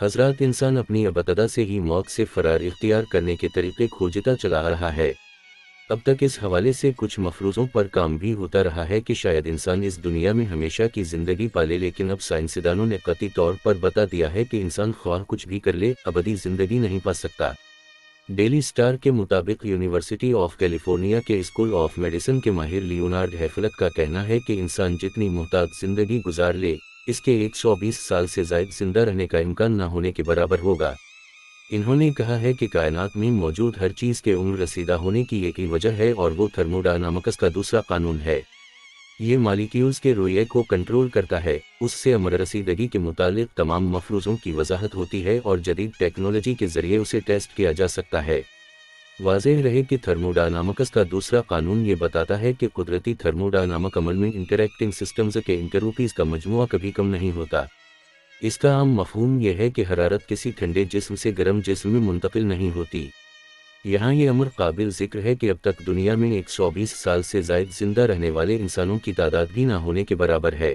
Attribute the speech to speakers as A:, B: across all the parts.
A: حضرات، انسان اپنی ابتدا سے ہی موت سے فرار اختیار کرنے کے طریقے کھوجتا چلا آ رہا ہے۔ اب تک اس حوالے سے کچھ مفروضوں پر کام بھی ہوتا رہا ہے کہ شاید انسان اس دنیا میں ہمیشہ کی زندگی پالے، لیکن اب سائنسدانوں نے قطعی طور پر بتا دیا ہے کہ انسان خواہ کچھ بھی کر لے، ابدی زندگی نہیں پا سکتا۔ ڈیلی سٹار کے مطابق یونیورسٹی آف کیلیفورنیا کے اسکول آف میڈیسن کے ماہر لیونارڈ ہیفلک کا کہنا ہے کہ انسان جتنی محتاط زندگی گزار لے، اس کے 120 سال سے زائد زندہ رہنے کا امکان نہ ہونے کے برابر ہوگا۔ انہوں نے کہا ہے کہ کائنات میں موجود ہر چیز کے عمر رسیدہ ہونے کی ایک ہی وجہ ہے، اور وہ تھرموڈائنامکس کا دوسرا قانون ہے۔ یہ مالیکیولز کے رویے کو کنٹرول کرتا ہے، اس سے عمر رسیدگی کے متعلق تمام مفروضوں کی وضاحت ہوتی ہے اور جدید ٹیکنالوجی کے ذریعے اسے ٹیسٹ کیا جا سکتا ہے۔ واضح رہے کہ تھرموڈائنامکس کا دوسرا قانون یہ بتاتا ہے کہ قدرتی تھرموڈائنامک عمل میں انٹریکٹنگ سسٹمز کے انٹروپیز کا مجموعہ کبھی کم نہیں ہوتا۔ اس کا عام مفہوم یہ ہے کہ حرارت کسی ٹھنڈے جسم سے گرم جسم میں منتقل نہیں ہوتی۔ یہاں یہ امر قابل ذکر ہے کہ اب تک دنیا میں 120 سال سے زائد زندہ رہنے والے انسانوں کی تعداد بھی نہ ہونے کے برابر ہے۔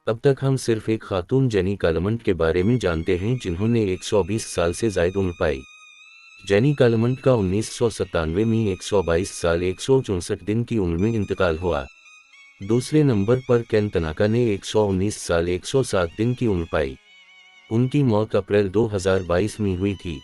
A: اب تک ہم صرف ایک خاتون جینی کالمنٹ کے بارے میں جانتے ہیں جنہوں نے 120 سال سے زائد عمر پائی۔ جینی کالمنٹ کا 1997 میں 122 سال 164 دن کی عمر میں انتقال ہوا۔ دوسرے نمبر پر کین تناکا نے 119 سال 107 دن کی عمر پائی۔ ان کی موت اپریل 2022 میں ہوئی تھی۔